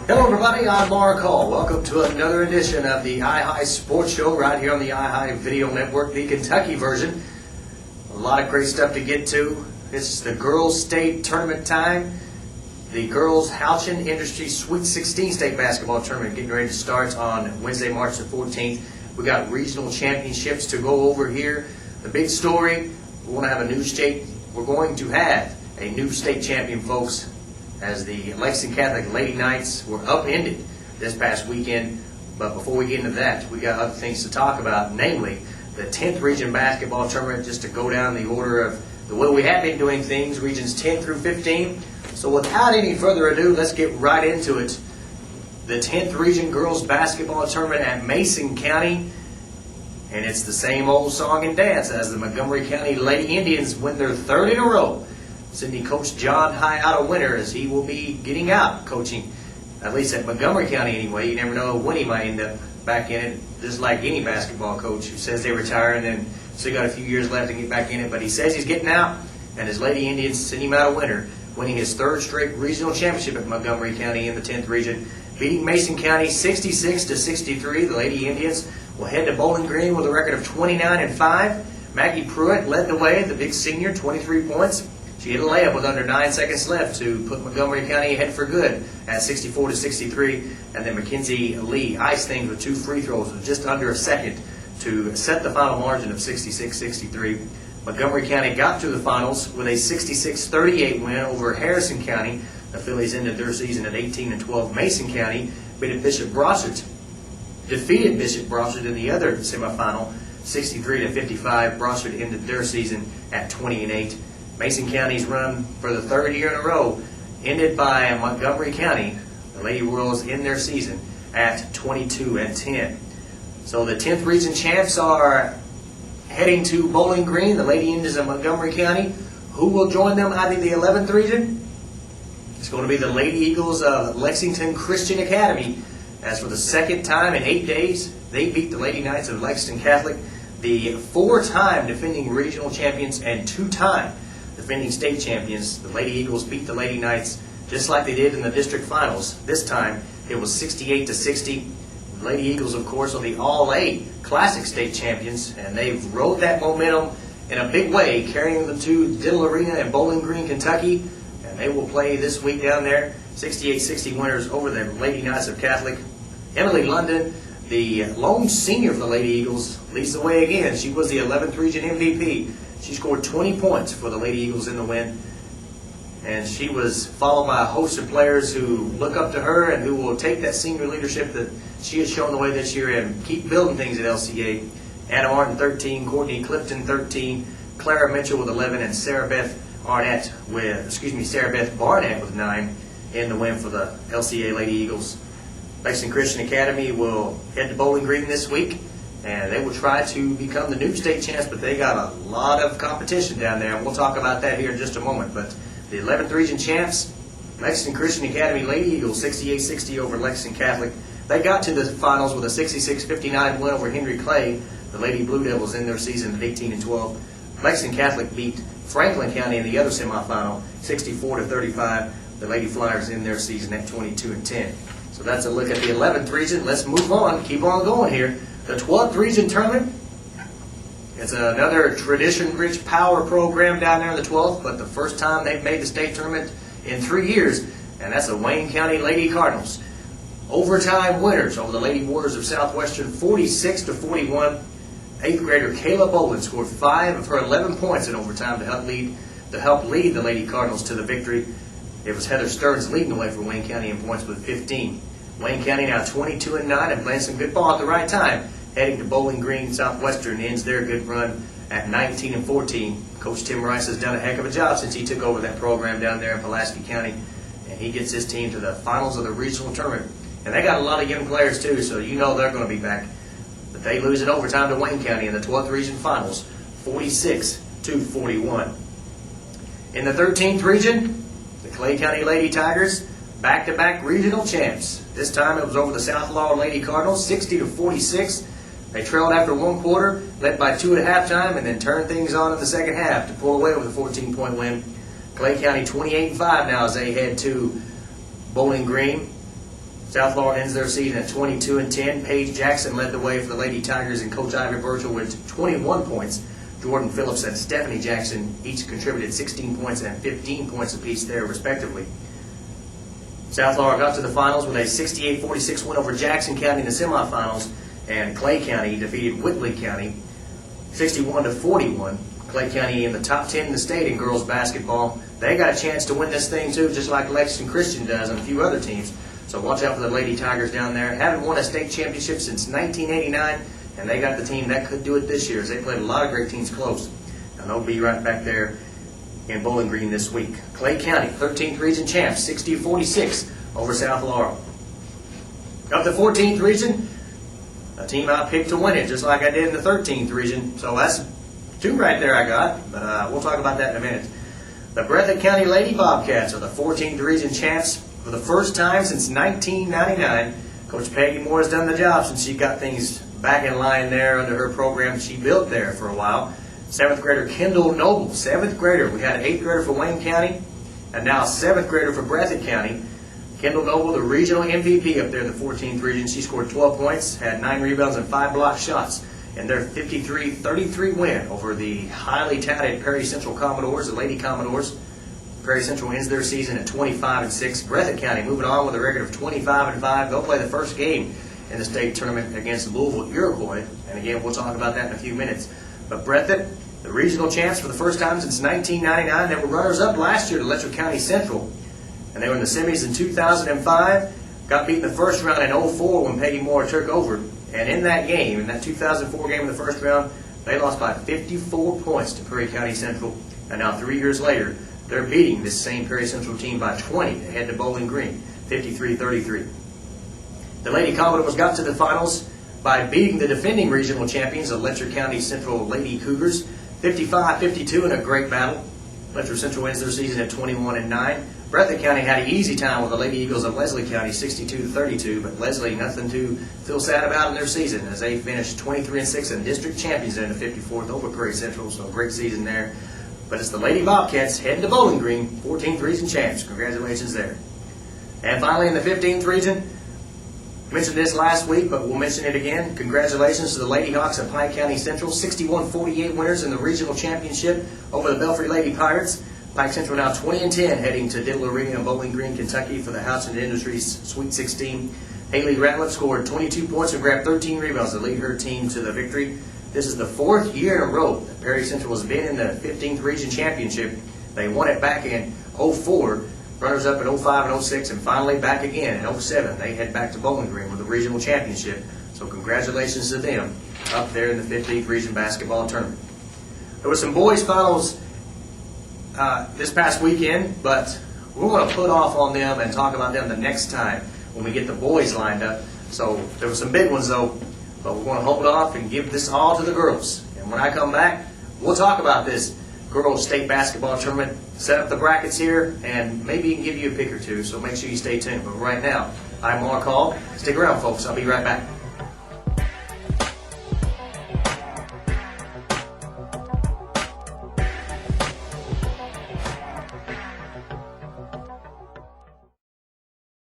Hello everybody, I'm Mark Hall. Welcome to another edition of the iHigh Sports Show right here on the iHigh Video Network, the Kentucky version. A lot of great stuff to get to. This is the girls' state tournament time. The girls' Houchin Industry Sweet 16 state basketball tournament getting ready to start on Wednesday, March the 14th. We got regional championships to go over here. The big story, we want to have a new state. We're going to have a new state champion, folks, as the Lexington Catholic Lady Knights were upended this past weekend. But before we get into that, we got other things to talk about, namely the 10th Region Basketball Tournament, just to go down the order of the way we have been doing things, regions 10 through 15. So without any further ado, let's get right into it. The 10th Region Girls Basketball Tournament at Mason County. And it's the same old song and dance as the Montgomery County Lady Indians win their third in a row. Sending Coach John High out a winner, as he will be getting out coaching, at least at Montgomery County anyway. You never know when he might end up back in it, just like any basketball coach who says they retire and then still got a few years left to get back in it. But he says he's getting out, and his Lady Indians send him out a winner, winning his third straight regional championship at Montgomery County in the 10th Region, beating Mason County 66-63. The Lady Indians will head to Bowling Green with a record of 29-5. Maggie Pruitt led the way, the big senior, 23 points. She hit a layup with under 9 seconds left to put Montgomery County ahead for good at 64-63. And then Mackenzie Lee iced things with 2 free throws with just under a second to set the final margin of 66-63. Montgomery County got to the finals with a 66-38 win over Harrison County. The Phillies ended their season at 18-12. Mason County defeated Bishop Brossart in the other semifinal, 63-55. Brossart ended their season at 20-8. Mason County's run for the third year in a row ended by Montgomery County. The Lady Royals end their season at 22-10. So the 10th Region champs are heading to Bowling Green, the Lady Indians of Montgomery County. Who will join them out of the 11th Region? It's going to be the Lady Eagles of Lexington Christian Academy. As for the second time in 8 days, they beat the Lady Knights of Lexington Catholic, the 4-time defending regional champions and 2-time defending state champions. The Lady Eagles beat the Lady Knights just like they did in the district finals. This time it was 68-60. The Lady Eagles, of course, are the All-A Classic state champions, and they've rode that momentum in a big way, carrying them to Diddle Arena in Bowling Green, Kentucky. And they will play this week down there. 68-60 winners over the Lady Knights of Catholic. Emily London, the lone senior for the Lady Eagles, leads the way again. She was the 11th Region MVP. She scored 20 points for the Lady Eagles in the win. And she was followed by a host of players who look up to her and who will take that senior leadership that she has shown the way this year and keep building things at LCA. Anna Martin, 13, Courtney Clifton, 13, Clara Mitchell with 11, and Sarah Beth Barnett with 9 in the win for the LCA Lady Eagles. Lexington Christian Academy will head to Bowling Green this week, and they will try to become the new state champs, but they got a lot of competition down there, and we'll talk about that here in just a moment. But the 11th Region champs, Lexington Christian Academy Lady Eagles, 68-60 over Lexington Catholic. They got to the finals with a 66-59 win over Henry Clay. The Lady Blue Devils in their season at 18-12. Lexington Catholic beat Franklin County in the other semifinal, 64-35. The Lady Flyers in their season at 22-10. So that's a look at the 11th Region. Let's move on, keep on going here. The 12th Region Tournament, it's another tradition-rich power program down there in the 12th, but the first time they've made the state tournament in 3 years, and that's the Wayne County Lady Cardinals. Overtime winners over the Lady Warriors of Southwestern, 46-41. 8th grader Kayla Bolin scored 5 of her 11 points in overtime to help lead the Lady Cardinals to the victory. It was Heather Stearns leading the way for Wayne County in points with 15. Wayne County now 22-9 and playing some good ball at the right time. Heading to Bowling Green, Southwestern ends their good run at 19-14. Coach Tim Rice has done a heck of a job since he took over that program down there in Pulaski County, and he gets his team to the finals of the regional tournament. And they got a lot of young players too, so you know they're going to be back. But they lose in overtime to Wayne County in the 12th Region Finals, 46-41. In the 13th Region, the Clay County Lady Tigers, back-to-back regional champs. This time it was over the South Law Lady Cardinals, 60-46. They trailed after one quarter, led by 2 at halftime, and then turned things on in the second half to pull away with a 14-point win. Clay County 28-5 now as they head to Bowling Green. South Florida ends their season at 22-10. Paige Jackson led the way for the Lady Tigers, and Coach Ivy Virgil with 21 points. Jordan Phillips and Stephanie Jackson each contributed 16 points and 15 points apiece there, respectively. South Florida got to the finals with a 68-46 win over Jackson County in the semifinals, and Clay County defeated Whitley County 61-41. Clay County in the top 10 in the state in girls basketball. They got a chance to win this thing too, just like Lexington Christian does and a few other teams. So watch out for the Lady Tigers down there. Haven't won a state championship since 1989, and they got the team that could do it this year, as they played a lot of great teams close. And they'll be right back there in Bowling Green this week. Clay County, 13th region champs, 60-46 over South Laurel. Up the 14th region, a team I picked to win it, just like I did in the 13th region. So that's two right there I got, but we'll talk about that in a minute. The Breathitt County Lady Bobcats are the 14th region champs for the first time since 1999. Coach Peggy Moore has done the job since she got things back in line there under her program she built there for a while. 7th grader Kendall Noble, 7th grader. We had an 8th grader for Wayne County, and now 7th grader for Breathitt County. Kendall Noble, the regional MVP up there in the 14th region. She scored 12 points, had 9 rebounds and 5 block shots in their 53-33 win over the highly touted Perry Central Commodores, the Lady Commodores. Perry Central ends their season at 25-6. Breathitt County moving on with a record of 25-5. They'll play the first game in the state tournament against Louisville Iroquois. And again, we'll talk about that in a few minutes. But Breathitt, the regional champs for the first time since 1999. They were runners-up last year to Letcher County Central. And they were in the semis in 2005. Got beat in the first round in 2004 when Peggy Moore took over. And in that game, in that 2004 game in the first round, they lost by 54 points to Perry County Central. And now 3 years later, they're beating this same Perry Central team by 20 to head to Bowling Green, 53-33. The Lady Commodores got to the finals by beating the defending regional champions, the Letcher County Central Lady Cougars, 55-52 in a great battle. Letcher Central ends their season at 21-9. Breathitt County had an easy time with the Lady Eagles of Leslie County, 62-32, but Leslie nothing to feel sad about in their season as they finished 23-6 and district champions in the 54th over Perry Central, so a great season there. But it's the Lady Bobcats heading to Bowling Green, 14th region champs. Congratulations there. And finally in the 15th region, mentioned this last week, but we'll mention it again. Congratulations to the Lady Hawks of Pike County Central, 61-48 winners in the regional championship over the Belfry Lady Pirates. Pike Central now 20-10, heading to Diddle Arena in Bowling Green, Kentucky for the House and Industries Sweet 16. Haley Ratliff scored 22 points and grabbed 13 rebounds to lead her team to the victory. This is the 4th year in a row that Perry Central has been in the 15th region championship. They won it back in 2004, runners-up in 2005 and 2006, and finally back again in 2007. They head back to Bowling Green with the regional championship. So congratulations to them up there in the 15th region basketball tournament. There were some boys finals this past weekend, but we're going to put off on them and talk about them the next time when we get the boys lined up. So there were some big ones though, but we're going to hold off and give this all to the girls. And when I come back, we'll talk about this girls state basketball tournament, set up the brackets here, and maybe even give you a pick or two, so make sure you stay tuned. But right now, I'm Mark Hall. Stick around, folks. I'll be right back.